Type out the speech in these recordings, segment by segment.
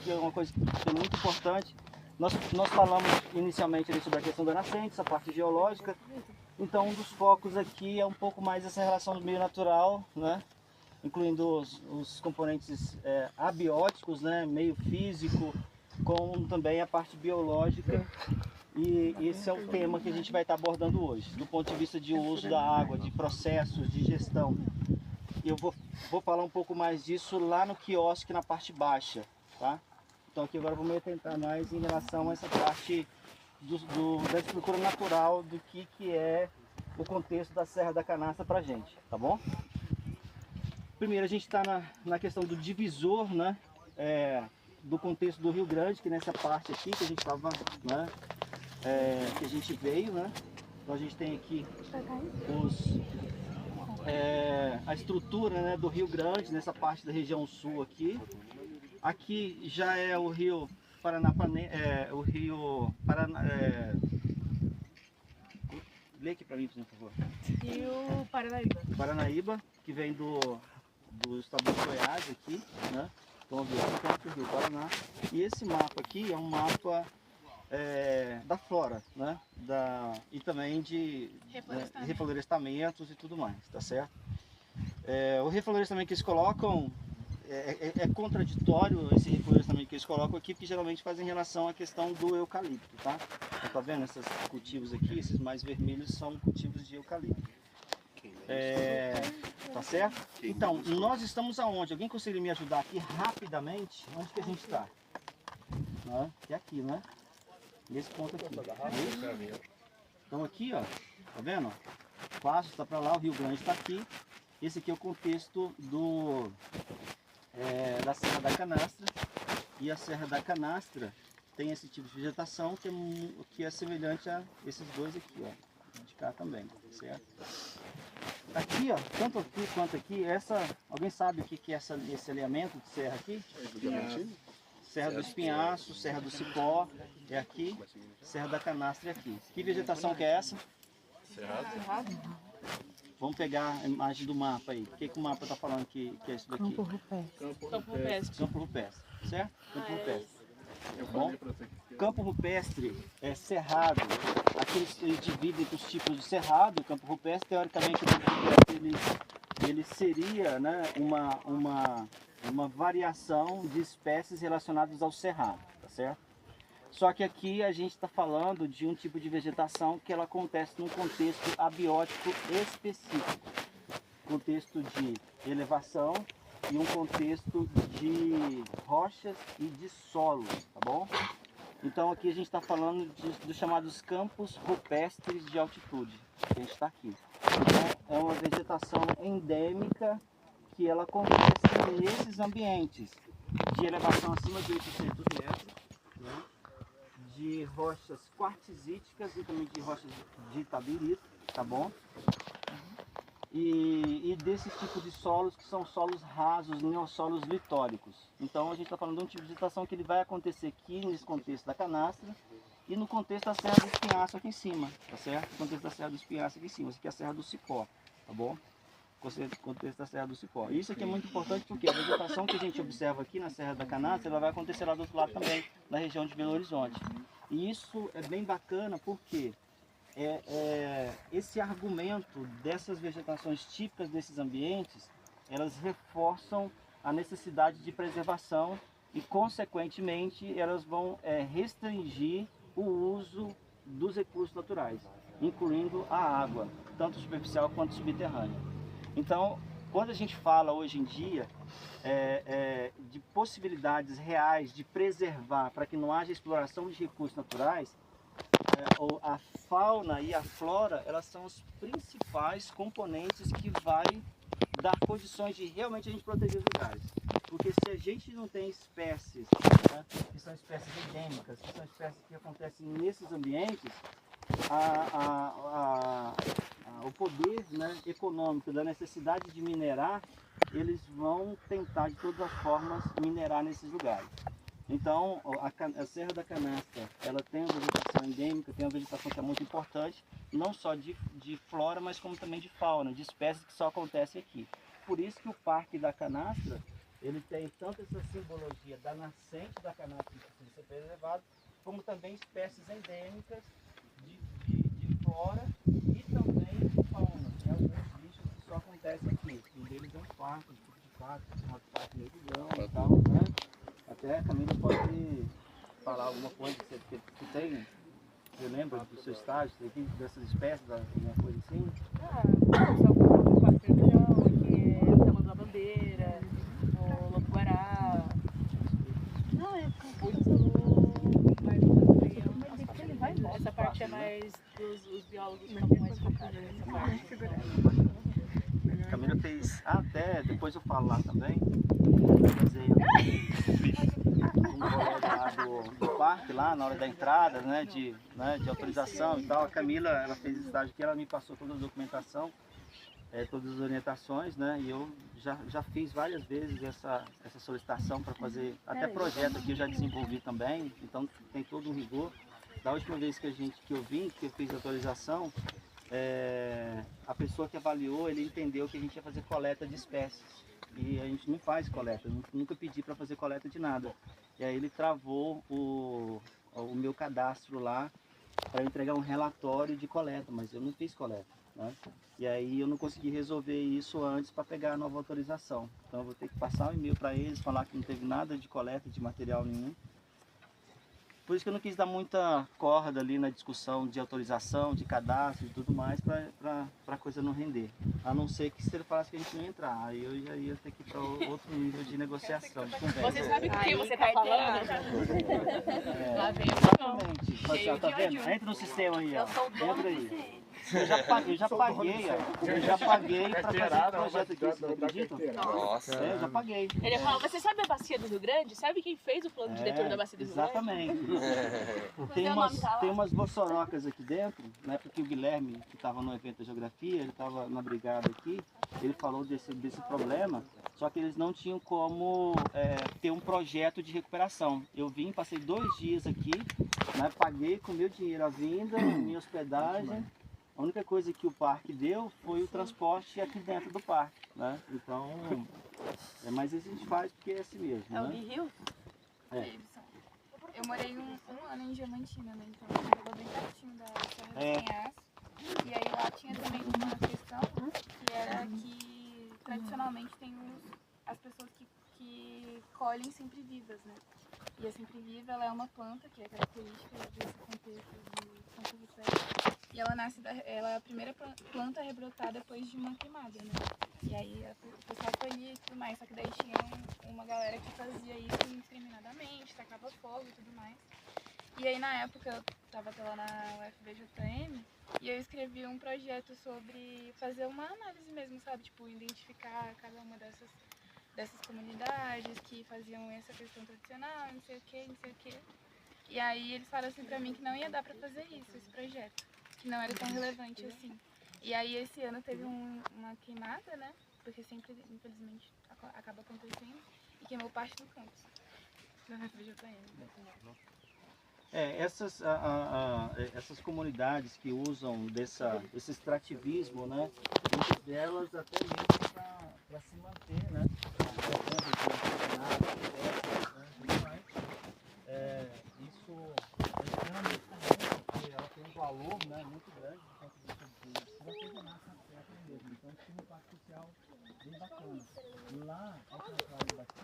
que é uma coisa que é muito importante. Nós falamos inicialmente ali sobre a questão da nascente, essa parte geológica. Então um dos focos aqui é um pouco mais essa relação do meio natural, né? Incluindo os componentes abióticos, né? Meio físico, com também a parte biológica. E esse é o tema que a gente vai estar abordando hoje, do ponto de vista de uso da água, de processos, de gestão. Eu vou falar um pouco mais disso lá no quiosque, na parte baixa, tá? Então aqui agora eu vou me atentar mais em relação a essa parte da estrutura natural do que é o contexto da Serra da Canastra pra gente, tá bom? Primeiro a gente está na questão do divisor, né? Do contexto do Rio Grande, que nessa parte aqui que a gente estava, né? Que a gente veio, né? Então a gente tem aqui a estrutura, né, do Rio Grande, nessa parte da região sul aqui. Aqui já é o Rio o Rio Paraná. Lê aqui para mim, por favor. Rio Paranaíba. Paranaíba, que vem do estado de Goiás aqui, né? Então aqui o Rio Paraná. E esse mapa aqui é um mapa da flora, né? E também de reflorestamentos e tudo mais, tá certo? O reflorestamento que eles colocam é contraditório, esse reflorestamento que eles colocam aqui, porque geralmente fazem relação à questão do eucalipto, tá? Então, tá vendo esses cultivos aqui, esses mais vermelhos são cultivos de eucalipto. Tá certo? Então, nós estamos aonde? Alguém consegue me ajudar aqui rapidamente? Onde que a gente está? É aqui, né? Nesse ponto aqui. Então aqui, ó, tá vendo? O Passo está para lá, o Rio Grande está aqui. Esse aqui é o contexto da Serra da Canastra. E a Serra da Canastra tem esse tipo de vegetação que é semelhante a esses dois aqui, ó. De cá também, certo? Aqui, ó, tanto aqui quanto aqui, alguém sabe o que é esse alinhamento de serra aqui? Serra do Espinhaço, Serra do Cipó é aqui, Serra da Canastra é aqui. Que vegetação que é essa? Cerrado. Vamos pegar a imagem do mapa aí. O que o mapa está falando que é isso daqui? Campo rupestre. Campo rupestre, certo? Campo rupestre. Bom, campo rupestre é cerrado. Aqui eles dividem os tipos de cerrado. O campo rupestre, teoricamente, o campo rupestre ele seria, né, uma variação de espécies relacionadas ao cerrado, tá certo? Só que aqui a gente está falando de um tipo de vegetação que ela acontece num contexto abiótico específico. Contexto de elevação e um contexto de rochas e de solo, tá bom? Então aqui a gente está falando dos chamados campos rupestres de altitude. A gente está aqui. Então, é uma vegetação endêmica que ela acontece nesses ambientes de elevação acima de 800 metros, né? De rochas quartzíticas e também de rochas de itabirito, tá bom? E desses tipos de solos que são solos rasos, neossolos litóricos. Então a gente está falando de um tipo de vegetação que ele vai acontecer aqui nesse contexto da canastra e no contexto da Serra do Espinhaço aqui em cima, tá certo? No contexto da Serra do Espinhaço aqui em cima, isso aqui é a Serra do Cipó, tá bom? Contexto da Serra do Cipó. Isso aqui é muito importante porque a vegetação que a gente observa aqui na Serra da Canastra, ela vai acontecer lá do outro lado também, na região de Belo Horizonte. E isso é bem bacana porque esse argumento dessas vegetações típicas desses ambientes, elas reforçam a necessidade de preservação e, consequentemente, elas vão restringir o uso dos recursos naturais, incluindo a água, tanto superficial quanto subterrânea. Então, quando a gente fala hoje em dia de possibilidades reais de preservar para que não haja exploração de recursos naturais, a fauna e a flora, elas são os principais componentes que vai dar condições de realmente a gente proteger os lugares. Porque se a gente não tem espécies, né, que são espécies endêmicas, que são espécies que acontecem nesses ambientes, o poder, né, econômico da necessidade de minerar, eles vão tentar de todas as formas minerar nesses lugares. Então, a Serra da Canastra, ela tem uma vegetação endêmica, tem uma vegetação que é muito importante, não só de flora, mas como também de fauna, de espécies que só acontecem aqui. Por isso que o Parque da Canastra, ele tem tanto essa simbologia da nascente da canastra que precisa ser preservado, como também espécies endêmicas de flora e também de fauna. Tem alguns bichos que só acontecem aqui. Um deles é um pato, um tipo de pato, um pato negudão e tal, né? Até a Camila pode falar alguma coisa que tem. Você lembra do seu estágio, dessas espécies, alguma coisa assim? Só o pato-feijão, aqui é o tamanduá-bandeira, o lobo-guará, essa parte é mais os biólogos estão mais focados nessa parte. Camila fez, até depois eu falo lá também, fazer um colégio lá do parque, lá na hora da entrada, né, de autorização e tal. A Camila, ela fez esse estágio aqui, ela me passou toda a documentação, todas as orientações, né, e eu já fiz várias vezes essa solicitação para fazer, até projeto aqui eu já desenvolvi também, então tem todo um rigor. Da última vez que eu vim, que eu fiz a autorização, a pessoa que avaliou, ele entendeu que a gente ia fazer coleta de espécies. E a gente não faz coleta, nunca pedi para fazer coleta de nada. E aí ele travou o meu cadastro lá para eu entregar um relatório de coleta, mas eu não fiz coleta, né? E aí eu não consegui resolver isso antes para pegar a nova autorização. Então eu vou ter que passar um e-mail para eles, falar que não teve nada de coleta de material nenhum. Por isso que eu não quis dar muita corda ali na discussão de autorização, de cadastro e tudo mais, para a coisa não render. A não ser que se ele falasse que a gente não ia entrar, aí eu já ia ter que ir para outro nível de negociação, de conversa. Você sabe com quem você está falando? Lá vem o Exatamente. Marcelo, tá vendo? Entra no sistema aí, ó. Entra aí. Eu já paguei, ó. Eu já paguei para fazer esse projeto aqui, vocês acreditam? Nossa. Eu já paguei. Ele fala, você sabe a bacia do Rio Grande? Sabe quem fez o plano diretor da bacia do Rio Grande? Exatamente. Tem umas bossorocas aqui dentro, né? Porque o Guilherme, que estava no evento da geografia, ele estava na brigada aqui, ele falou desse problema, só que eles não tinham como ter um projeto de recuperação. Eu vim, passei 2 dias aqui, né? Paguei com meu dinheiro a vinda, minha hospedagem. A única coisa que o parque deu foi o transporte aqui dentro do parque, né? Então, mas isso a gente faz porque é assim mesmo, É o né? Rio? É. Eu morei um ano em Diamantina, né? Então eu morava bem pertinho da Serra dos Penhascos. E aí lá tinha também uma questão que era que tradicionalmente tem as pessoas que colhem sempre vivas, né? E a sempre viva ela é uma planta que é característica desse contexto de São Silvestre. E ela ela é a primeira planta a rebrotar depois de uma queimada, né? E aí o pessoal colhia e tudo mais, só que daí tinha uma galera que fazia isso indiscriminadamente, tacava fogo e tudo mais. E aí na época eu tava até lá na UFVJM e eu escrevi um projeto sobre fazer uma análise mesmo, sabe? Tipo, identificar cada uma dessas comunidades que faziam essa questão tradicional, não sei o que. E aí eles falaram assim pra mim que não ia dar pra fazer isso, esse projeto, que não era tão relevante assim. E aí esse ano teve uma queimada, né? Porque sempre, infelizmente, acaba acontecendo, e queimou parte do campus da UFVJM. Essas comunidades que usam esse extrativismo, né? Muitas delas até mesmo para se manter, né? Isso é extremamente comum, porque ela tem um valor, né, muito grande do ponto de vista de artesanato na terra mesmo. Então tinha um impacto social bem bacana. Lá, ao contrário daqui,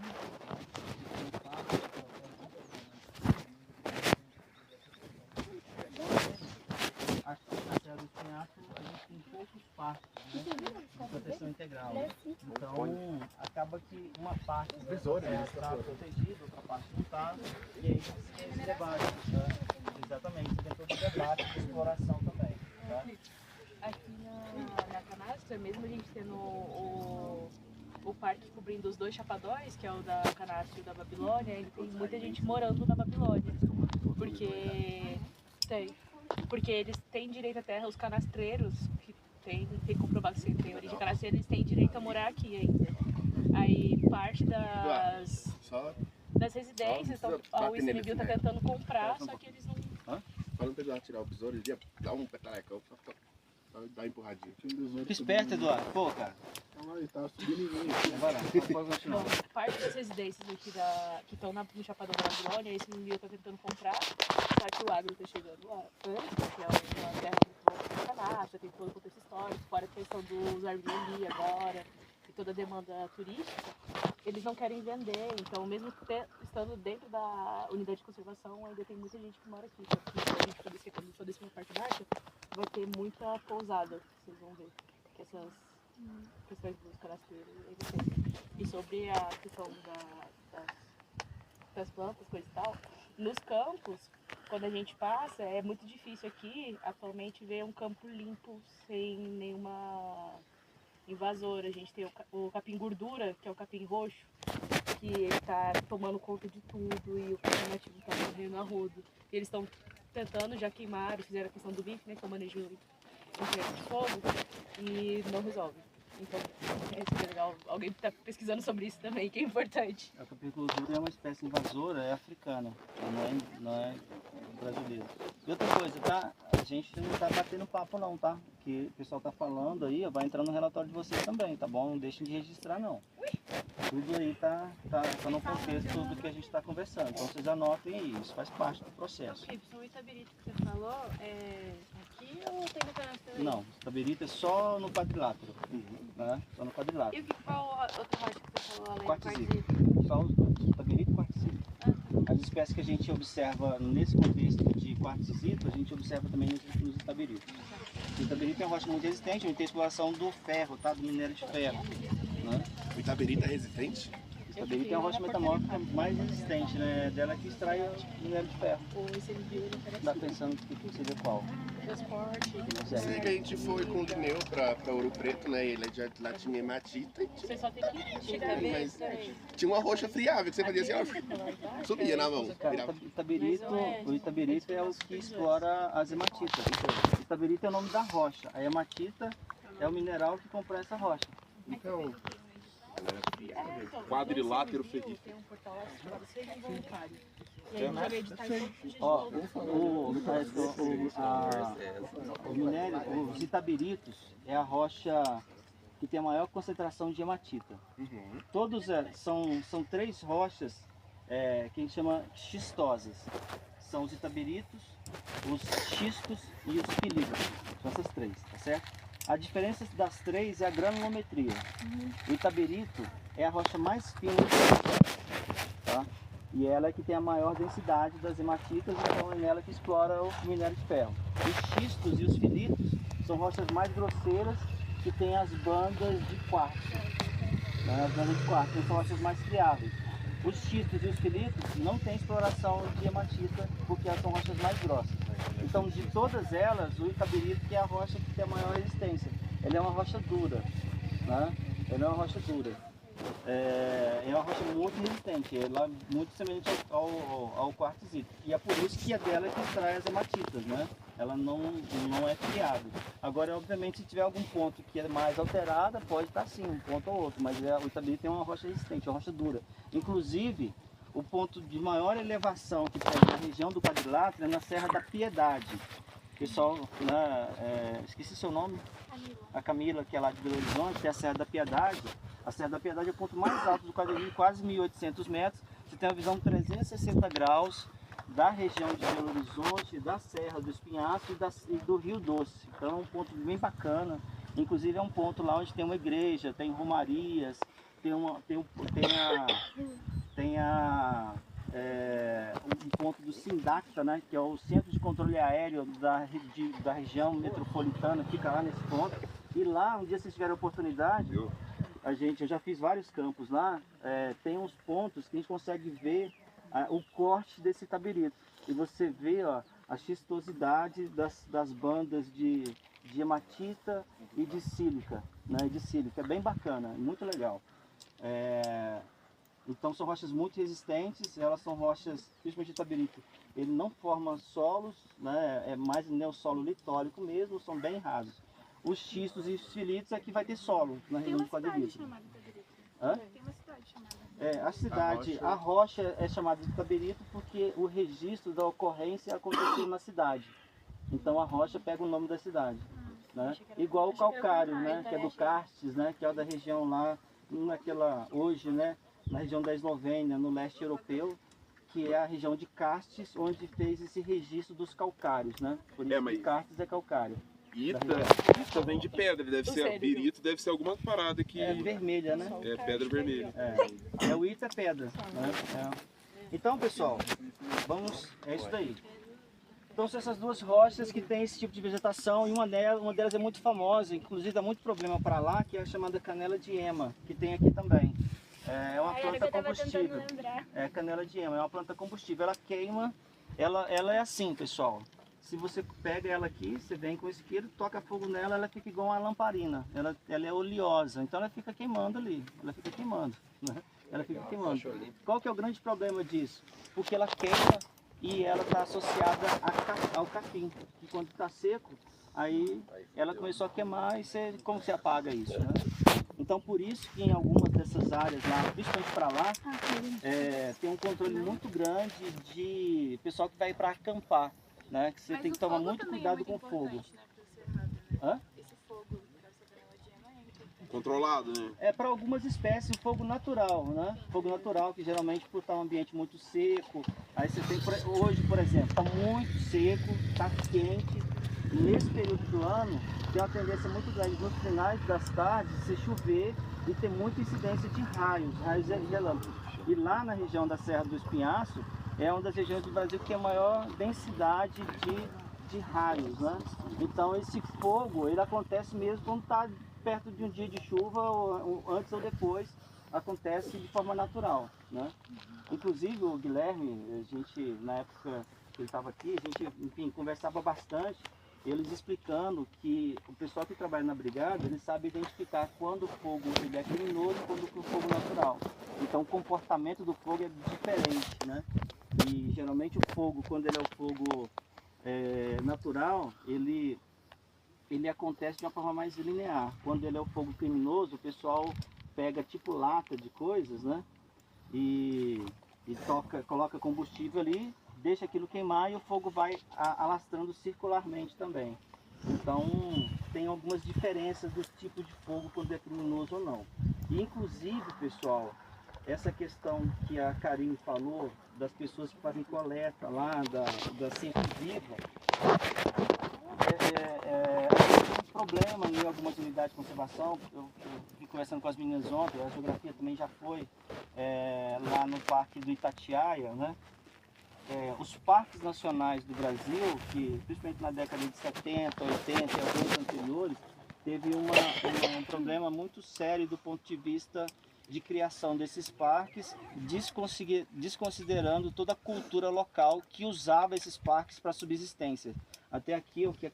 tem um impacto aqui na Serra dos Penhascos a gente tem poucos parques, né, de proteção integral. Então acaba que uma parte está protegida, outra parte não está, e aí tem esse debate, né? Exatamente, tem todo o debate de exploração também. Né? Aqui na Canastra, mesmo a gente tendo o parque cobrindo os 2 chapadões, que é o da Canastra e o da Babilônia, ainda tem muita gente morando na Babilônia, porque eles têm direito à terra, os canastreiros, que tem comprovado que tem origem canastreira, eles têm direito a morar aqui ainda. Aí parte das residências, então, o ICMBio está tentando comprar, só que eles não... Só não pegou tirar o besouro, ele ia dar um petarecão. Dá uma empurradinha. Fica esperto, Eduardo. Pô, cara. Ele tava subindo em mim. Vai lá, pode continuar. Bom, parte das residências aqui que estão no Chapadão da Babilônia, esse menino tá tentando comprar, só que o agro tá chegando lá antes, porque é uma terra muito volta para canastra, tem todo o contexto histórico, fora a questão dos Airbnb agora, e toda a demanda turística, eles não querem vender, então mesmo estando dentro da unidade de conservação, ainda tem muita gente que mora aqui. Então, a gente for descer, quando for descer uma parte baixa, vai ter muita pousada, vocês vão ver, que essas questões dos canasteiros, e sobre a questão das plantas, coisa e tal, nos campos, quando a gente passa, é muito difícil aqui, atualmente, ver um campo limpo, sem nenhuma invasora. A gente tem o capim gordura, que é o capim roxo, que ele tá tomando conta de tudo, e o capim nativo tá morrendo a rodo. E eles estão tentando, já queimaram, fizeram a questão do bife, né, que é o manejo de fogo, e não resolve. Então, é legal. Alguém está pesquisando sobre isso também, que é importante. A capicultura é uma espécie invasora, é africana, não é brasileira. E outra coisa, tá? A gente não está batendo papo não, tá? O que o pessoal está falando aí, vai entrar no relatório de vocês também, tá bom? Não deixem de registrar não. Tudo aí tá no contexto do que a gente está conversando. Então vocês anotem aí, isso faz parte do processo. O Itabirito que você falou, é aqui ou tem no canastro? Não, Itabirito é só no quadrilátero. Né? Só no quadrilátero. E qual outra rocha que você falou além do Quartzito. Só os dois, Itabirito e Quartzito. As espécies que a gente observa nesse contexto de quartzito, a gente observa também nos itabiritos. O itabirito é uma rocha muito resistente, onde tem exploração do ferro, tá? Do minério de ferro. Né? O Itabirito é resistente? O itabirito é a rocha metamórfica mais resistente, né? Dela que extrai o minério de ferro. Tá pensando que seria qual? Transporte. Sei que a gente foi com o Lineu pra Ouro Preto, né? Ele já lá tinha hematita. Você só tem que chegar Mas tinha uma roxa friável que você fazia assim, ó, subia na mão. Cara, o itabirito é o que explora as hematitas. O itabirito é o nome da rocha. A hematita é o mineral que compõe essa rocha. Então, Quadrilátero ferrífero. Tem um portal lá chamado Seja Voluntário. E aí eu já veio editar em todos os dias. Ó, o minério, os itabiritos é a rocha que tem a maior concentração de hematita. Todos são três rochas que a gente chama xistosas. São os itabiritos, os xistos e os pilídeos. São essas três, tá certo? A diferença das três é a granulometria. O itabirito é a rocha mais fina do processo, tá? E ela é que tem a maior densidade das hematitas, então é nela que explora o minério de ferro. Os xistos e os filitos são rochas mais grosseiras que têm as bandas de quartzo. Né? As bandas de quartzo são rochas mais friáveis. Os xistos e os filitos não têm exploração de hematita porque elas são rochas mais grossas. Então, de todas elas, o itabirito que é a rocha que tem a maior resistência. Ele é uma rocha dura, né? Ele é uma rocha dura. É uma rocha muito resistente, ela é muito semelhante ao quartzito. E é por isso que a dela é que extrai as hematitas, né? Ela não é friável. Agora, obviamente, se tiver algum ponto que é mais alterada, pode estar sim, um ponto ou outro. Mas o itabirito é uma rocha resistente, uma rocha dura. Inclusive, o ponto de maior elevação que tem na região do quadrilátero é na Serra da Piedade. Pessoal, né, esqueci seu nome? A Camila, que é lá de Belo Horizonte, tem a Serra da Piedade. A Serra da Piedade é o ponto mais alto do quadrilátero, quase 1.800 metros. Você tem uma visão 360 graus da região de Belo Horizonte, da Serra do Espinhaço e do Rio Doce. Então é um ponto bem bacana. Inclusive é um ponto lá onde tem uma igreja, tem romarias, um ponto do Sindacta, né, que é o Centro de Controle Aéreo da região metropolitana, fica lá nesse ponto. E lá, um dia vocês tiverem a oportunidade, eu já fiz vários campos lá, tem uns pontos que a gente consegue ver o corte desse itabirito. E você vê a xistosidade das bandas de hematita e de sílica, né, é bem bacana, muito legal. Então são rochas muito resistentes, elas são rochas, principalmente o itabirito, ele não forma solos, né, é mais neossolo litórico mesmo, são bem rasos. Os xistos e os filitos é que vai ter solo na região do quadrilítero. Tem uma cidade chamada a rocha é chamada de itabirito porque o registro da ocorrência aconteceu na cidade. Então a rocha pega o nome da cidade. né? Igual o calcário, né? Que é do Cárstes, né? Que é da região lá, hoje, né? Na região da Eslovênia, no leste europeu, que é a região de Cárstes, onde fez esse registro dos calcários, né? Por isso que Cárstes é calcário. Ita vem de pedra, deve ser birito, deve ser alguma parada que... É vermelha, né? É pedra vermelha. O Ita é pedra, né? Então, pessoal, é isso daí. Então são essas duas rochas que tem esse tipo de vegetação e uma delas é muito famosa, inclusive dá muito problema para lá, que é a chamada canela de ema, que tem aqui também. É uma planta combustível. É canela de ema, é uma planta combustível. Ela queima, ela é assim, pessoal. Se você pega ela aqui, você vem com o isqueiro, toca fogo nela, ela fica igual uma lamparina. Ela é oleosa, então ela fica queimando ali. Ela fica queimando, né? Ela fica queimando. Qual que é o grande problema disso? Porque ela queima e ela está associada ao capim. E quando está seco, aí ela começou a queimar e como você apaga isso, né? Então por isso que em algumas dessas áreas lá, principalmente para lá, tem um controle muito grande de pessoal que vai para acampar. Né? Que você tem que tomar muito cuidado com o fogo. Né, Hã? Esse fogo dessa canela de ema é importante. Controlado, né? É para algumas espécies o fogo natural, né? Fogo natural que geralmente por estar um ambiente muito seco, aí você tem, hoje por exemplo, está muito seco, está quente, e nesse período do ano tem uma tendência muito grande nos finais das tardes se chover e ter muita incidência de raios relâmpagos. E lá na região da Serra do Espinhaço, é uma das regiões do Brasil que tem a maior densidade de raios, né? Então esse fogo, ele acontece mesmo quando está perto de um dia de chuva, ou antes ou depois, acontece de forma natural, né? Inclusive o Guilherme, a gente, na época que ele estava aqui, a gente, enfim, conversava bastante, eles explicando que o pessoal que trabalha na brigada, ele sabe identificar quando o fogo ele é criminoso e quando o fogo é natural. Então o comportamento do fogo é diferente, né? E geralmente o fogo, quando ele é o fogo natural, ele acontece de uma forma mais linear. Quando ele é o fogo criminoso, o pessoal pega tipo lata de coisas, né? E coloca combustível ali, deixa aquilo queimar e o fogo vai alastrando circularmente também. Então tem algumas diferenças do tipo de fogo quando é criminoso ou não. E, inclusive, pessoal, essa questão que a Karine falou, das pessoas que fazem coleta lá, da Sempre Viva, é um problema em algumas unidades de conservação. Eu fui conversando com as meninas ontem, a geografia também já foi lá no Parque do Itatiaia, né? Os parques nacionais do Brasil, que principalmente na década de 70, 80 e alguns anteriores, teve um problema muito sério do ponto de vista de criação desses parques, desconsiderando toda a cultura local que usava esses parques para subsistência. Até aqui o que a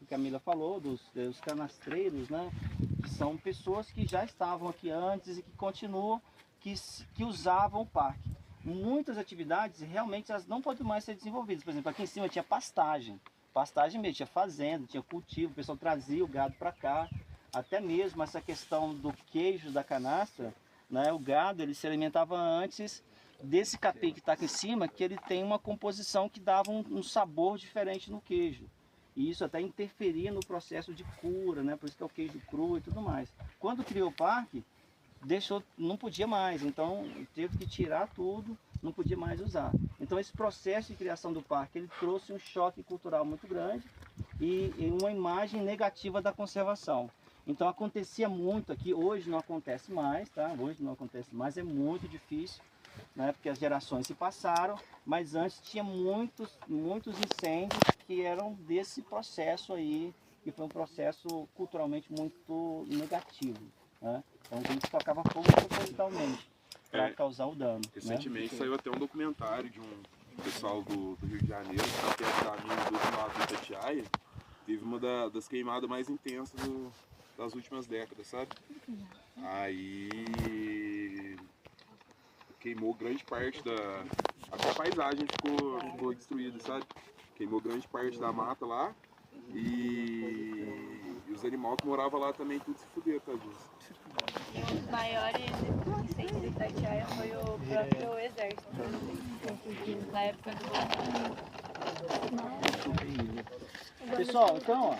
Camila falou, dos canastreiros, né? Que são pessoas que já estavam aqui antes e que continuam, que usavam o parque. Muitas atividades realmente elas não podem mais ser desenvolvidas. Por exemplo, aqui em cima tinha pastagem mesmo, tinha fazenda, tinha cultivo, o pessoal trazia o gado para cá. Até mesmo essa questão do queijo da canastra, né? O gado ele se alimentava antes desse capim que está aqui em cima, que ele tem uma composição que dava um sabor diferente no queijo. E isso até interferia no processo de cura, né? Por isso que é o queijo cru e tudo mais. Quando criou o parque, não podia mais, então teve que tirar tudo, não podia mais usar. Então esse processo de criação do parque, ele trouxe um choque cultural muito grande e uma imagem negativa da conservação. Então acontecia muito aqui, hoje não acontece mais, tá? Hoje não acontece mais, é muito difícil, né? Porque as gerações se passaram, mas antes tinha muitos incêndios que eram desse processo aí, que foi um processo culturalmente muito negativo, né? Então a gente tocava fogo propositalmente para causar o dano. Recentemente saiu até um documentário de um pessoal do Rio de Janeiro, que é da mina do outro lado do Itatiaia, teve uma das queimadas mais intensas das últimas décadas, sabe? Aí queimou grande parte até a paisagem ficou destruída, sabe? Queimou grande parte da mata lá e os animais que moravam lá também tudo se fuderam, tadinho. E um dos maiores incêndios de Itatiaia foi o próprio exército, na época do Pessoal, então, ó,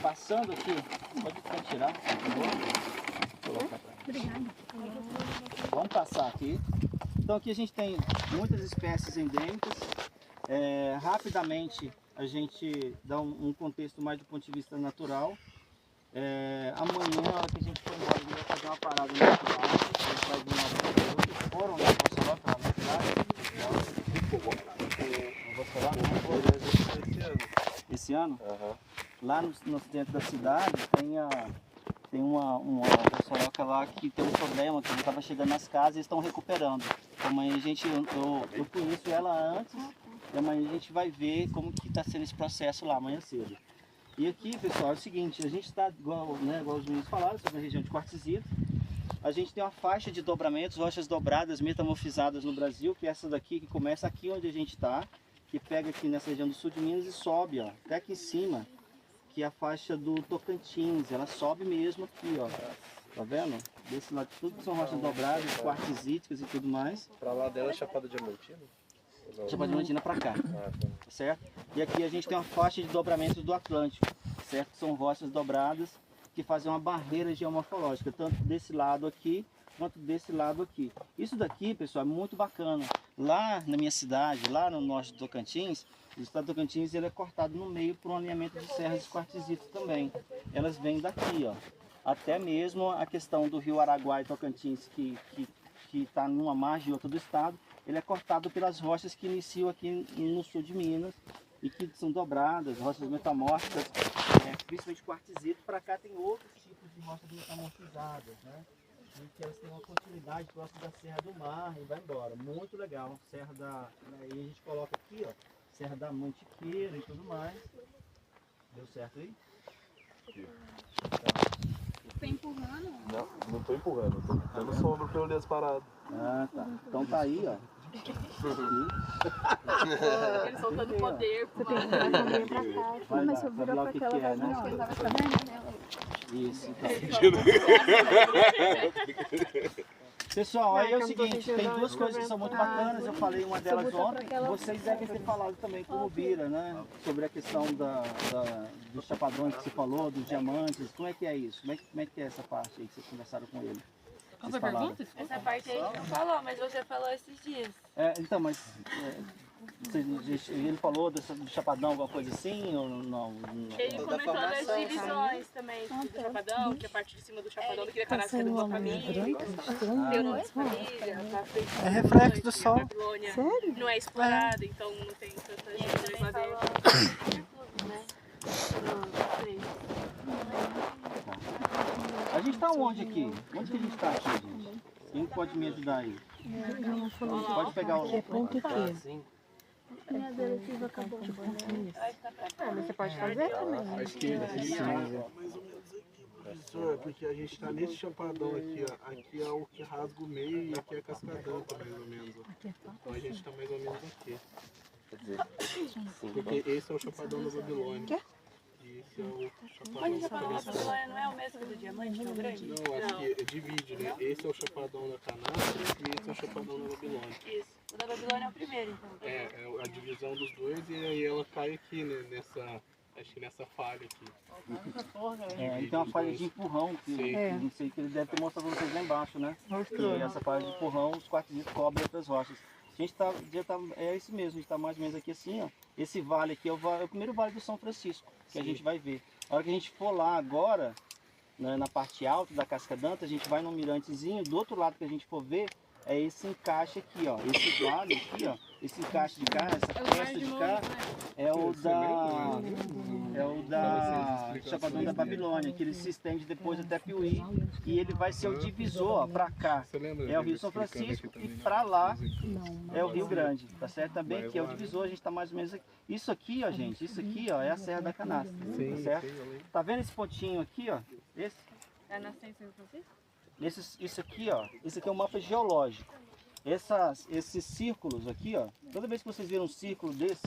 Passando aqui, pode tirar, por favor. Colocar pra Obrigada. Vamos passar aqui. Então aqui a gente tem muitas espécies endêmicas. Rapidamente a gente dá um contexto mais do ponto de vista natural. Amanhã, na hora que a gente for embora, a gente vai fazer uma parada na cidade. A gente vai vir lá. Vocês foram lá na cidade? Esse ano? Aham. Lá no centro da cidade tem uma Vossoroca lá que tem um problema, que ele estava chegando nas casas e estão recuperando. Então, amanhã eu conheço ela antes e amanhã a gente vai ver como que está sendo esse processo lá amanhã cedo. E aqui, pessoal, é o seguinte, a gente está, igual os meninos falaram, sobre a região de quartzito. A gente tem uma faixa de dobramentos, rochas dobradas, metamorfizadas no Brasil, que é essa daqui, que começa aqui onde a gente está, que pega aqui nessa região do sul de Minas e sobe, ó, até aqui em cima, que é a faixa do Tocantins. Ela sobe mesmo aqui, ó. Tá vendo? Desse lado tudo que são rochas dobradas, quartzíticas e tudo mais. Pra lá dela é Chapada Diamantina? Chapada Diamantina pra cá, tá certo? E aqui a gente tem uma faixa de dobramentos do Atlântico, certo? São rochas dobradas que fazem uma barreira geomorfológica, tanto desse lado aqui quanto desse lado aqui. Isso daqui, pessoal, é muito bacana. Lá na minha cidade, lá no norte do Tocantins, o estado do Tocantins ele é cortado no meio por um alinhamento de serras de quartzitos também. Elas vêm daqui, ó. Até mesmo a questão do rio Araguaia e Tocantins, que está numa margem e outra do estado, ele é cortado pelas rochas que iniciam aqui no sul de Minas e que são dobradas, rochas metamórficas, principalmente quartzito. Para cá tem outros tipos de rochas metamorfizadas, né? E que elas têm uma continuidade próxima da Serra do Mar e vai embora. Muito legal. Serra da... Aí a gente coloca aqui, ó, Serra da Mantiqueira e tudo mais. Deu certo aí? Tá empurrando? Não tô empurrando, tô dando sombra pra eu ler as paradas. Ah, tá. Então tá aí, ó. Eles soltando poder. Vai lá, sabe lá o que é, né? Isso, então. Pessoal, aí é o seguinte, tem duas coisas que são muito bacanas, eu falei uma delas ontem, vocês devem ter falado também com o Bira, né? Sobre a questão dos chapadões que você falou, dos diamantes, como é que é isso? Como é que é essa parte aí que vocês conversaram com ele? Vocês falaram? Essa parte aí não falou, mas você falou esses dias. Então, mas ele falou do chapadão, alguma coisa assim, ou não? Ele comentou das divisões também do chapadão, que a parte de cima do chapadão daquele canastra é de uma família, tem o nome de família, pra frente. É reflexo do sol. A Babilônia não é explorada, então não tem tantas divisões lá dentro. A gente tá onde aqui? Onde que a gente tá aqui, gente? Quem pode me ajudar aí? Pode pegar o... Ponto aqui. Mas você pode fazer também. À esquerda, Professor, porque a gente tá nesse chapadão aqui, ó. Aqui é o que rasga o meio e aqui é cascadão, tá mais ou menos. Ó. Então a gente tá mais ou menos aqui. Quer dizer, Porque esse é o chapadão da Babilônia. E esse é o chapadão Mas o chapadão da Babilônia não é o mesmo do diamante, que é o grande? Não, acho que divide, né? Esse é o chapadão da canastra e esse é o chapadão da Babilônia. Isso. O da Babilônia é o primeiro, então. É a divisão dos dois e aí ela cai aqui, né? Acho que nessa falha aqui. Ele tem uma falha de empurrão, que não sei que ele deve ter mostrado pra vocês lá embaixo, né? E essa falha de empurrão, os quartzitos cobrem outras rochas. A gente é isso mesmo, a gente está mais ou menos aqui assim, ó. Esse vale aqui é o primeiro vale do São Francisco, que a gente vai ver. A hora que a gente for lá agora, né, na parte alta da Cascadanta, a gente vai num mirantezinho, do outro lado que a gente for ver, é esse encaixe aqui, ó. Esse vale aqui, ó. Esse encaixe de cá, essa festa de cá, é o da Chapadão da Babilônia, que ele se estende depois até Piuí, e ele vai ser o divisor, ó, pra cá é o Rio São Francisco e pra lá é o Rio Grande, tá certo? Também que é o divisor, a gente tá mais ou menos aqui. Isso aqui, ó, gente, isso aqui, ó, é a Serra da Canastra, tá certo? Tá vendo esse pontinho aqui, ó? Esse? É na São Francisco? Isso aqui, ó, esse aqui é um mapa geológico. Esses círculos aqui, ó, toda vez que vocês viram um círculo desse,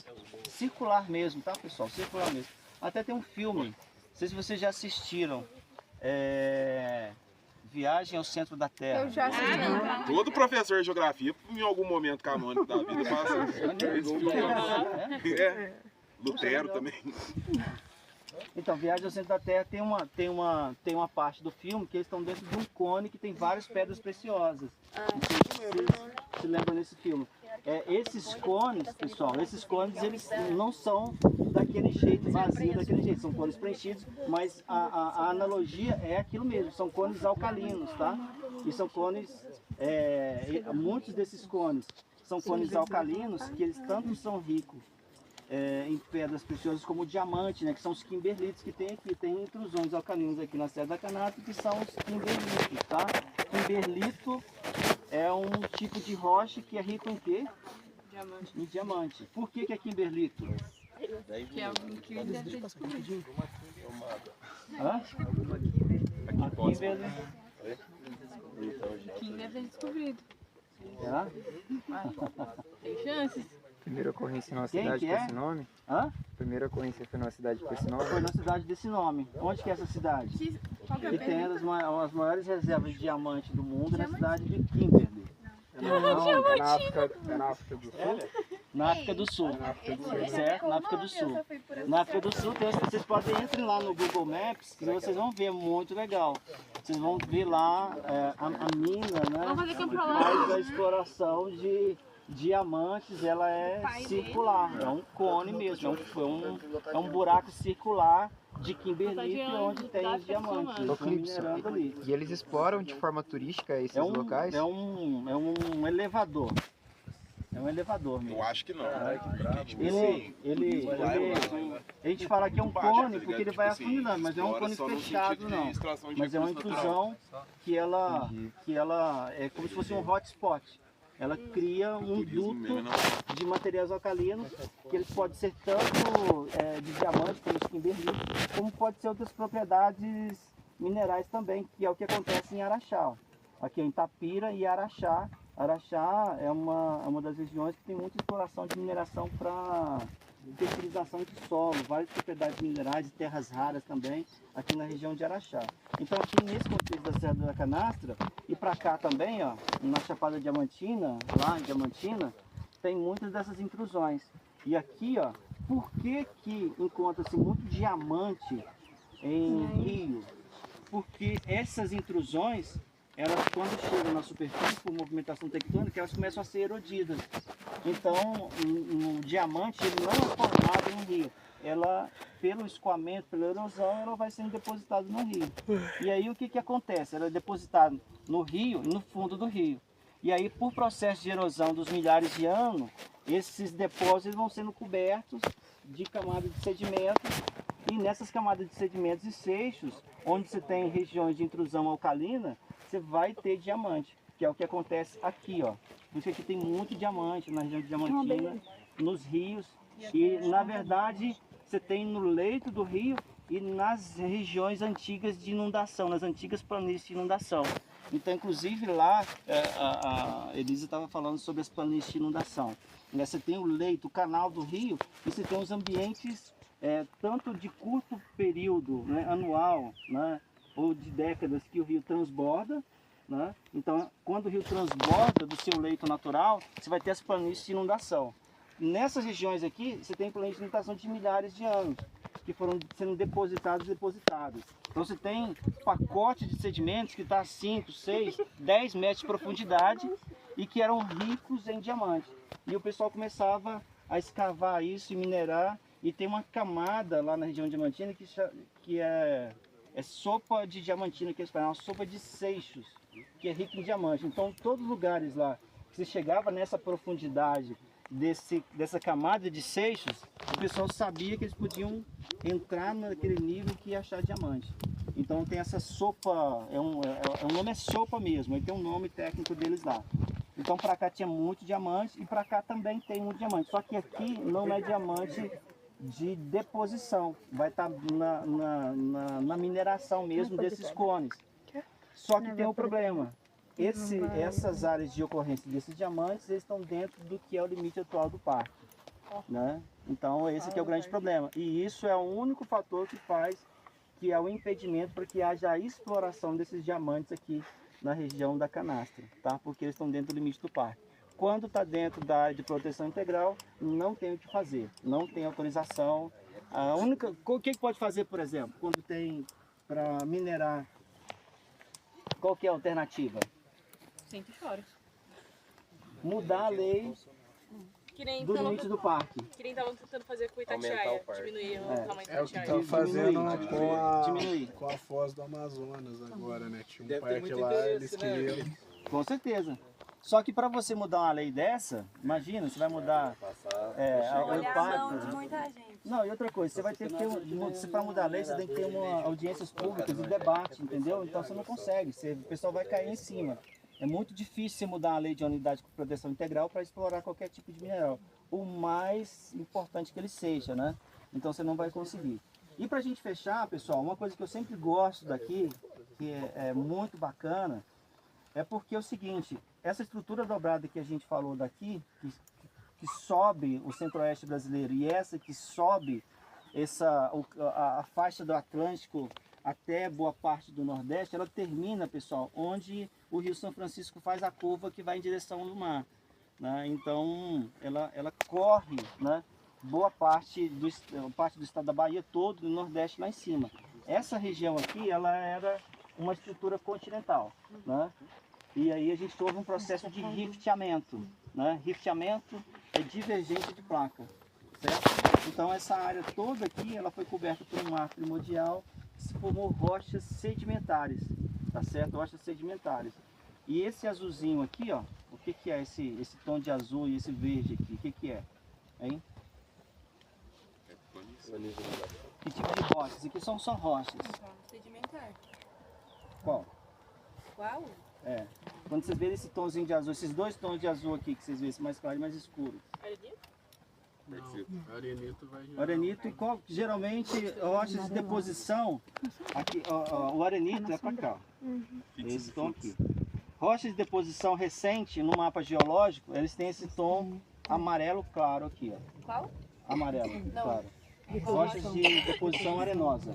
circular mesmo, tá, pessoal? Circular mesmo. Até tem um filme, não sei se vocês já assistiram, Viagem ao Centro da Terra. Eu já assisti. Todo professor de geografia, em algum momento canônico da vida, passa esse filme. Lutero também. Então, Viagem ao Centro da Terra tem uma parte do filme que eles estão dentro de um cone que tem várias pedras preciosas. Não sei se vocês se lembram desse filme. Esses cones, pessoal, eles não são daquele jeito, vazio daquele jeito, são cones preenchidos, mas a analogia é aquilo mesmo, são cones alcalinos, tá? E são cones, muitos desses cones são cones alcalinos que eles tanto são ricos em pedras preciosas como o diamante, né, que são os kimberlitos que tem aqui. Tem intrusões alcalinas aqui na Serra da Canastra que são os kimberlitos, tá? Kimberlito é um tipo de rocha que é rico em quê? Diamante. Em diamante. Por que é kimberlito? Que é algum que deve ter descobrido. Hã? Kimberlito. Quem deve ter descobrido. Será? Tem chances. Primeira ocorrência numa Quem cidade que com é? esse nome? Hã? Primeira ocorrência foi numa cidade com esse nome? Foi na cidade desse nome. Onde que é essa cidade? Qual que é a Que tem pergunta? as maiores reservas de diamante do mundo é na cidade de Kimberley. É na África do Sul? Na África do Sul. Certo? Na África do Sul. Na África do Sul, vocês podem entrar lá no Google Maps, que vocês vão ver, muito legal. Vocês vão ver lá a mina, né? Vamos fazer campo lá. Mas a exploração de diamantes, ela é circular, é um cone mesmo, é um buraco circular de kimberlite onde tem os diamantes. Eles estão minerando ali. E eles exploram de forma turística esses locais? É um elevador. É um elevador mesmo. Eu acho que não. A gente fala que é um cone porque ele vai afunilando, mas não é um cone fechado não. Mas é uma intrusão que ela é como se fosse um hotspot. Ela cria um duto de materiais alcalinos, que eles podem ser tanto de diamante, como os kimberlitos, como pode ser outras propriedades minerais também, que é o que acontece em Araxá. Aqui em Itapira e Araxá. Araxá é uma das regiões que tem muita exploração de mineração para fertilização de solo, várias propriedades minerais e terras raras também, aqui na região de Araxá. Então aqui nesse contexto da Serra da Canastra, e para cá também, ó, na Chapada Diamantina, lá em Diamantina, tem muitas dessas intrusões. E aqui, ó, por que encontra-se muito diamante em rio? Porque essas intrusões, elas quando chegam na superfície por movimentação tectônica, elas começam a ser erodidas. Então, o diamante ele não é formado no rio. Ela, pelo escoamento, pela erosão, ela vai sendo depositada no rio. E aí o que acontece? Ela é depositada no rio e no fundo do rio. E aí, por processo de erosão dos milhares de anos, esses depósitos vão sendo cobertos de camadas de sedimentos. E nessas camadas de sedimentos e seixos, onde você tem regiões de intrusão alcalina, você vai ter diamante, que é o que acontece aqui, ó. Por isso aqui tem muito diamante na região de Diamantina, nos rios. E, na verdade, você tem no leito do rio e nas regiões antigas de inundação, nas antigas planícies de inundação. Então, inclusive, lá, a Elisa estava falando sobre as planícies de inundação. Você tem o leito, o canal do rio, e você tem os ambientes, tanto de curto período, né, anual, né, ou de décadas que o rio transborda, né? Então, quando o rio transborda do seu leito natural, você vai ter as planícies de inundação. Nessas regiões aqui, você tem planícies de inundação de milhares de anos, que foram sendo depositadas. Então, você tem pacote de sedimentos que está a 5, 6, 10 metros de profundidade e que eram ricos em diamante. E o pessoal começava a escavar isso e minerar, e tem uma camada lá na região de Diamantina que é sopa de diamantina, que eles falam, uma sopa de seixos, que é rica em diamante. Então, todos os lugares lá que você chegava nessa profundidade dessa camada de seixos, o pessoal sabia que eles podiam entrar naquele nível que ia achar diamante. Então, tem essa sopa, o nome é sopa mesmo, aí tem um nome técnico deles lá. Então, para cá tinha muito diamante e para cá também tem muito diamante. Só que aqui não é diamante de deposição, vai estar na mineração mesmo desses cones. Só que tem um problema, essas áreas de ocorrência desses diamantes, eles estão dentro do que é o limite atual do parque, né? Então esse que é o grande problema, e isso é o único fator que faz, que é o impedimento para que haja a exploração desses diamantes aqui na região da Canastra, tá? Porque eles estão dentro do limite do parque. quando está dentro da área de proteção integral, não tem o que fazer, não tem autorização. A única, o que pode fazer, por exemplo, quando tem para minerar, qual que é a alternativa? Sempre chora. Mudar a lei Que nem do limite do parque. Que nem estavam tentando fazer com Itatiaia, diminuir o tamanho do É o que Itatiaia. tá fazendo Diminuir. com a Foz do Amazonas agora, né? Tinha um Deve ter parque muito lá, interesse, eles né? queriam... Com certeza. Só que para você mudar uma lei dessa, imagina, você vai mudar o Olhar a mão de impacto. muita gente. Não, e outra coisa, você vai ter que ter, se para mudar a lei, você tem que ter audiências públicas e debate, entendeu? Então você não consegue, o pessoal vai cair em cima. É muito difícil você mudar a lei de unidade com proteção integral para explorar qualquer tipo de mineral. O mais importante que ele seja, né? Então você não vai conseguir. E para a gente fechar, pessoal, uma coisa que eu sempre gosto daqui, que é muito bacana, é porque é o seguinte, essa estrutura dobrada que a gente falou daqui, que sobe o centro-oeste brasileiro e essa que sobe a faixa do Atlântico até boa parte do Nordeste, ela termina, pessoal, onde o Rio São Francisco faz a curva que vai em direção ao mar. Né? Então, ela corre, né, boa parte do estado da Bahia todo, do Nordeste lá em cima. Essa região aqui, ela era uma estrutura continental. Né? E aí a gente houve um processo de rifteamento. Né? Rifteamento é divergência de placa. Certo? Então essa área toda aqui, ela foi coberta por um mar primordial, que se formou rochas sedimentares, tá certo? Rochas sedimentares. E esse azulzinho aqui, ó, o que que é esse tom de azul e esse verde aqui? O que que é? Hein? Que tipo de rochas? Aqui são só rochas. Sedimentar. Qual? Qual? É. Quando vocês verem esse tomzinho de azul, esses dois tons de azul aqui, que vocês veem, esse mais claro e mais escuro. Não, arenito vai... Arenito, geralmente rochas de deposição, aqui, o arenito é para cá, esse tom aqui. Rochas de deposição recente no mapa geológico, eles têm esse tom amarelo claro aqui, ó. Qual? Amarelo, claro. Rochas de deposição arenosa,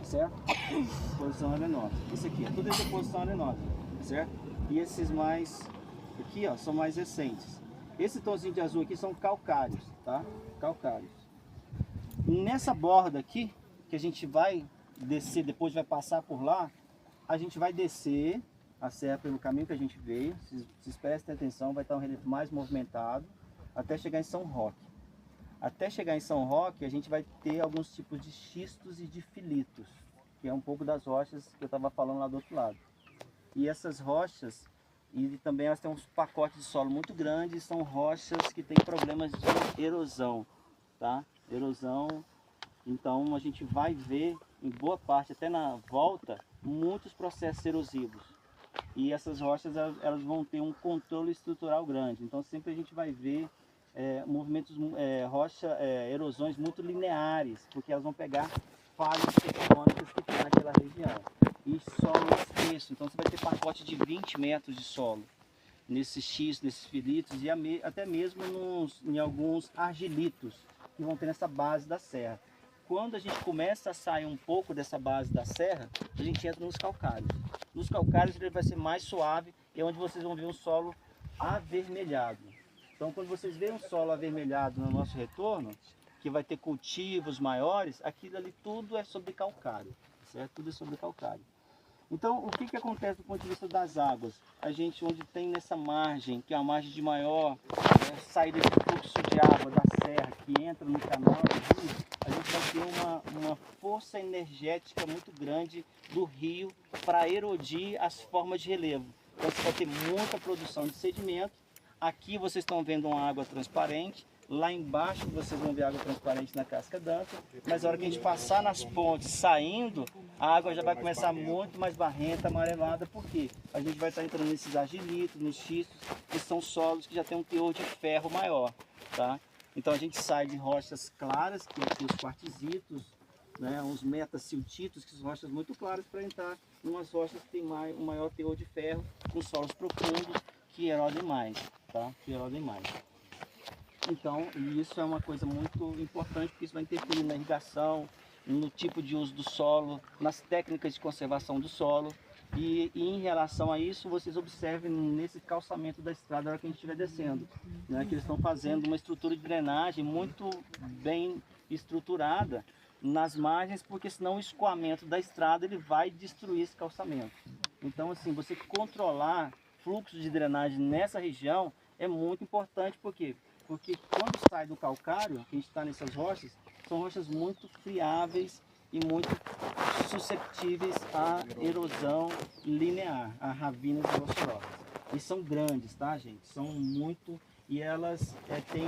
certo? Deposição arenosa. Isso aqui, é tudo de deposição arenosa, certo? E esses mais, aqui ó, são mais recentes. Esse tonzinho de azul aqui são calcários, tá? Calcários. Nessa borda aqui, que a gente vai descer, depois vai passar por lá, a gente vai descer a serra pelo caminho que a gente veio. Vocês prestem atenção, vai estar um relevo mais movimentado, até chegar em São Roque. Até chegar em São Roque, a gente vai ter alguns tipos de xistos e de filitos, que é um pouco das rochas que eu estava falando lá do outro lado. E essas rochas, e também elas têm uns pacotes de solo muito grandes, são rochas que têm problemas de erosão, tá? Erosão, então a gente vai ver em boa parte, até na volta, muitos processos erosivos. E essas rochas, elas vão ter um controle estrutural grande, então sempre a gente vai ver movimentos, erosões muito lineares, porque elas vão pegar falhas tectônicas que tem naquela região. E solo espesso, então você vai ter pacote de 20 metros de solo nesses xistos, nesses filitos e até mesmo em alguns argilitos que vão ter nessa base da serra. Quando a gente começa a sair um pouco dessa base da serra, a gente entra nos calcários. Nos calcários ele vai ser mais suave e é onde vocês vão ver um solo avermelhado. Então quando vocês veem um solo avermelhado no nosso retorno, que vai ter cultivos maiores, aquilo ali tudo é sobre calcário, certo? Tudo é sobre calcário. Então, o que acontece do ponto de vista das águas? A gente, onde tem nessa margem, que é a margem de maior saída de fluxo de água da serra, que entra no canal, a gente vai ter uma força energética muito grande do rio para erodir as formas de relevo. Então, você vai ter muita produção de sedimento. Aqui vocês estão vendo uma água transparente. Lá embaixo vocês vão ver água transparente na casca d'anta, mas a hora que a gente passar nas pontes saindo, a água já vai começar muito mais barrenta, amarelada, porque a gente vai estar entrando nesses argilitos, nos xistos, que são solos que já tem um teor de ferro maior, tá? Então a gente sai de rochas claras, que aqui os quartzitos, né, uns metasiltitos, que são rochas muito claras, para entrar em umas rochas que tem um maior teor de ferro, com solos profundos, que erodem mais, tá? Que erodem mais. Então, isso é uma coisa muito importante, porque isso vai interferir na irrigação, no tipo de uso do solo, nas técnicas de conservação do solo. E em relação a isso, vocês observem nesse calçamento da estrada na hora que a gente estiver descendo, né, que eles estão fazendo uma estrutura de drenagem muito bem estruturada nas margens, porque senão o escoamento da estrada ele vai destruir esse calçamento. Então, assim, você controlar fluxo de drenagem nessa região é muito importante, por quê? Porque quando sai do calcário, que a gente está nessas rochas, são rochas muito friáveis e muito susceptíveis à erosão linear, a ravinas erosivas. E são grandes, tá, gente? São muito... E elas têm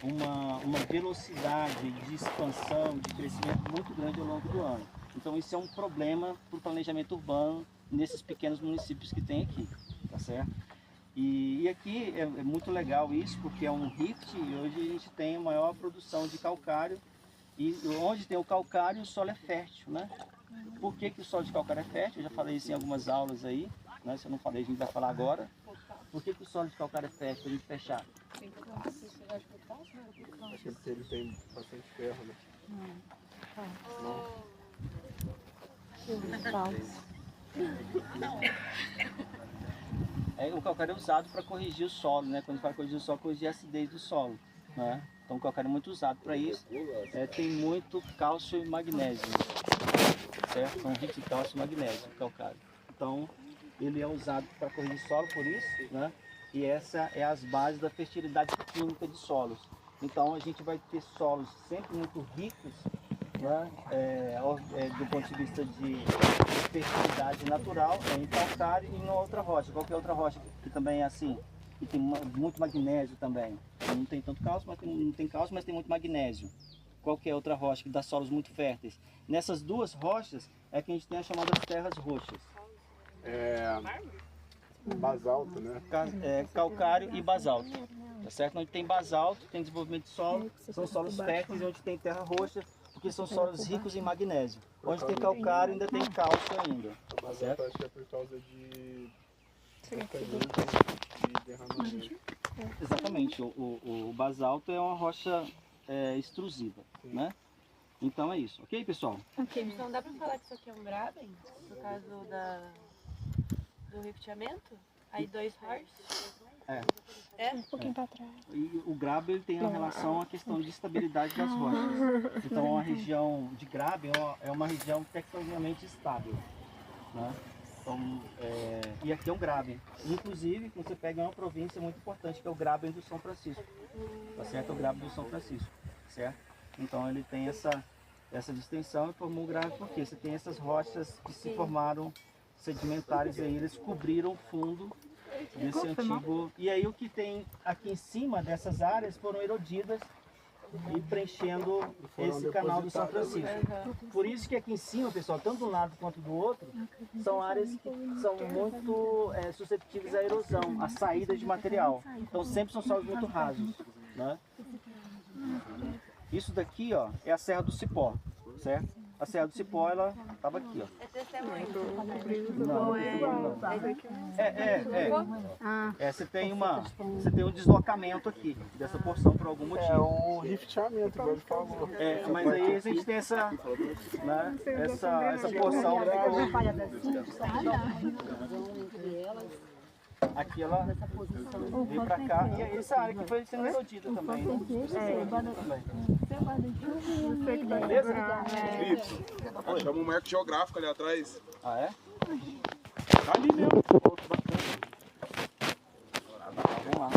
uma velocidade de expansão, de crescimento muito grande ao longo do ano. Então isso é um problema para o planejamento urbano nesses pequenos municípios que tem aqui, tá certo? E aqui é muito legal isso, porque é um rift e hoje a gente tem a maior produção de calcário. E onde tem o calcário, o solo é fértil, né? Por que o solo de calcário é fértil? Eu já falei isso em algumas aulas aí, né? Se eu não falei, a gente vai falar agora. Por que o solo de calcário é fértil? Para a gente fechar. Acho que ele tem bastante ferro, né? O calcário é usado para corrigir o solo, né? Quando a gente fala corrigir o solo, corrigir a acidez do solo, né? Então o calcário é muito usado para isso. Tem muito cálcio e magnésio, certo? São ricos de cálcio e magnésio, o calcário. Então ele é usado para corrigir solo por isso, né? E essa é as bases da fertilidade química de solos. Então a gente vai ter solos sempre muito ricos, né? Do ponto de vista de fertilidade natural, em calcário e em outra rocha. Qualquer outra rocha que também é assim, que tem muito magnésio também. Não tem tanto cálcio, mas não tem cálcio, mas tem muito magnésio. Qualquer outra rocha que dá solos muito férteis. Nessas duas rochas é que a gente tem as chamadas terras roxas. Basalto, né? Calcário e basalto. Tá certo? Onde tem basalto, tem desenvolvimento de solo, são solos férteis, onde tem terra roxa, porque são solos ricos em magnésio. Onde tem calcário, ainda tem cálcio ainda. Tá certo? Acho que é por causa de derramamento. Exatamente. O basalto é uma rocha extrusiva, né? Então é isso. Ok, pessoal? Então dá pra falar que isso aqui é um graben? Por causa do rifteamento? Aí 2 horses? Um pouquinho para trás. E o graben tem a relação à questão de estabilidade das rochas. Então a região de graben é uma região tectonicamente estável, né? Então, e aqui é um graben. Inclusive, quando você pega uma província muito importante, que é o graben do São Francisco. Tá certo? É o graben do São Francisco, certo? Então ele tem essa distensão e formou um graben porque você tem essas rochas que se formaram sedimentares aí, eles cobriram o fundo desse antigo. E aí o que tem aqui em cima dessas áreas foram erodidas e preenchendo esse canal do São Francisco. Por isso que aqui em cima, pessoal, tanto de um lado quanto do outro, são áreas que são muito suscetíveis à erosão, à saída de material. Então sempre são solos muito rasos, né? Isso daqui, ó, é a Serra do Cipó, certo? A Serra do Cipó, ela estava aqui, ó. É testemunho. Você tem um deslocamento aqui dessa porção por algum motivo. É um rifteamento, igual ele falou. Mas aí a gente tem essa porção. Aqui ela veio pra cá e essa área aqui foi sendo erodida também. Beleza? Isso. Chama um marco geográfico ali atrás. Ah, é? Tá ali mesmo. Vamos lá.